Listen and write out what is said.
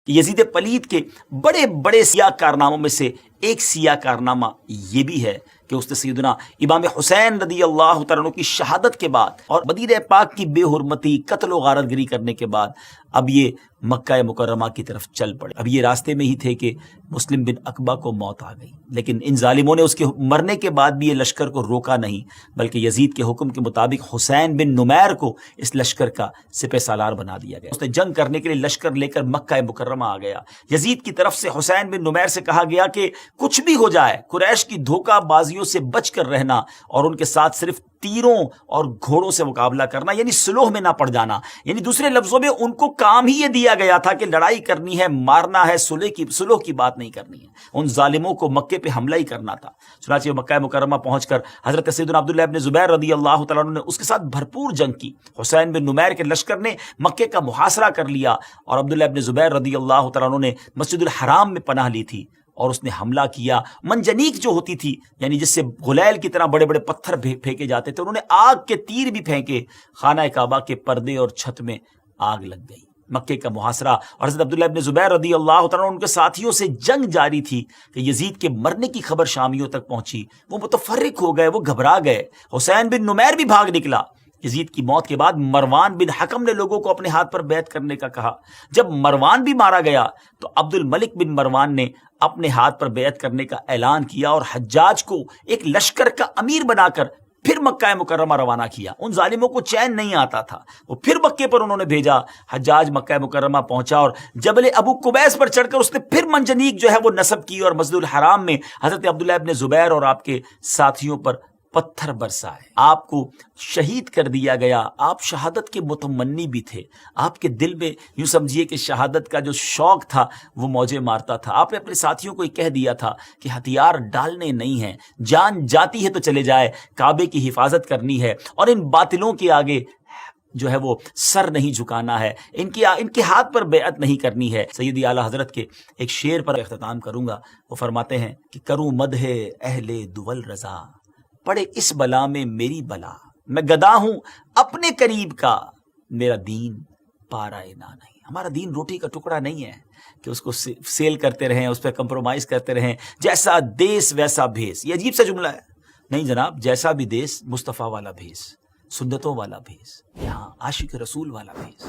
یزید پلید کے بڑے بڑے سیاہ کارناموں میں سے ایک سیاہ کارنامہ یہ بھی ہے کہ اس نے سیدنا امام حسین رضی اللہ تعالیٰ عنہ کی شہادت کے بعد اور مدینہ پاک کی بے حرمتی، قتل و غارت گری کرنے کے بعد اب یہ مکہ مکرمہ کی طرف چل پڑے۔ اب یہ راستے میں ہی تھے کہ مسلم بن عقبہ کو موت آ گئی، لیکن ان ظالموں نے اس کے مرنے کے بعد بھی یہ لشکر کو روکا نہیں، بلکہ یزید کے حکم کے مطابق حسین بن نمیر کو اس لشکر کا سپہ سالار بنا دیا گیا۔ اس نے جنگ کرنے کے لیے لشکر لے کر مکہ مکرمہ آ گیا۔ یزید کی طرف سے حسین بن نمیر سے کہا گیا کہ کچھ بھی ہو جائے قریش کی دھوکہ بازیوں سے بچ کر رہنا اور ان کے ساتھ صرف تیروں اور گھوڑوں سے مقابلہ کرنا، یعنی سلوح میں نہ پڑ جانا۔ یعنی دوسرے لفظوں میں ان کو کام ہی یہ دیا گیا تھا کہ لڑائی کرنی ہے، مارنا ہے، سلوح کی بات نہیں کرنی ہے۔ ان ظالموں کو مکے پہ حملہ ہی کرنا تھا۔ چنانچہ مکہ مکرمہ پہنچ کر حضرت سیدنا عبداللہ ابن زبیر رضی اللہ تعالیٰ عنہ نے اس کے ساتھ بھرپور جنگ کی۔ حسین بن نمیر کے لشکر نے مکے کا محاصرہ کر لیا اور عبداللہ ابن زبیر رضی اللہ تعالیٰ عنہ نے مسجد الحرام میں پناہ لی تھی اور اس نے حملہ کیا۔ منجنیق جو ہوتی تھی، یعنی جس سے غلیل کی طرح بڑے بڑے پتھر پھینکے جاتے تھے، انہوں نے آگ کے تیر بھی پھینکے۔ خانہ کعبہ کے پردے اور چھت میں آگ لگ گئی۔ مکے کا محاصرہ اور حضرت عبداللہ ابن زبیر رضی اللہ تعالیٰ عنہ ان کے ساتھیوں سے جنگ جاری تھی کہ یزید کے مرنے کی خبر شامیوں تک پہنچی۔ وہ متفرق ہو گئے، وہ گھبرا گئے۔ حسین بن نمیر بھی بھاگ نکلا۔ یزید کی موت کے بعد مروان بن حکم نے لوگوں کو اپنے ہاتھ پر بیعت کرنے کا کہا۔ جب مروان بھی مارا گیا تو عبد الملک بن مروان نے اپنے ہاتھ پر بیعت کرنے کا اعلان کیا اور حجاج کو ایک لشکر کا امیر بنا کر پھر مکہ مکرمہ روانہ کیا۔ ان ظالموں کو چین نہیں آتا تھا، وہ پھر مکے پر انہوں نے بھیجا۔ حجاج مکہ مکرمہ پہنچا اور جبل ابو قبیس پر چڑھ کر اس نے پھر منجنیق جو ہے وہ نصب کی اور مسجد الحرام میں حضرت عبداللہ ابن زبیر اور آپ کے ساتھیوں پر پتھر برسائے۔ آپ کو شہید کر دیا گیا۔ آپ شہادت کے متمنی بھی تھے۔ آپ کے دل میں یوں سمجھیے کہ شہادت کا جو شوق تھا وہ موجیں مارتا تھا۔ آپ نے اپنے ساتھیوں کو یہ کہہ دیا تھا کہ ہتھیار ڈالنے نہیں ہیں، جان جاتی ہے تو چلے جائے، کعبے کی حفاظت کرنی ہے اور ان باطلوں کے آگے جو ہے وہ سر نہیں جھکانا ہے، ان کے ہاتھ پر بیعت نہیں کرنی ہے۔ سیدی اعلیٰ حضرت کے ایک شعر پر اختتام کروں گا۔ وہ فرماتے ہیں کہ کروں مدح اہل دول رضا، پڑے اس بلا میں میری بلا، میں گدا ہوں اپنے قریب کا، میرا دین پارائے نہ نہیں۔ ہمارا دین روٹی کا ٹکڑا نہیں ہے کہ اس کو سیل کرتے رہیں، اس پہ کمپرومائز کرتے رہیں، جیسا دیس ویسا بھیس۔ یہ عجیب سا جملہ ہے۔ نہیں جناب، جیسا بھی دیس مصطفیٰ والا بھیس، سنتوں والا بھیس، یہاں عاشق رسول والا بھیس۔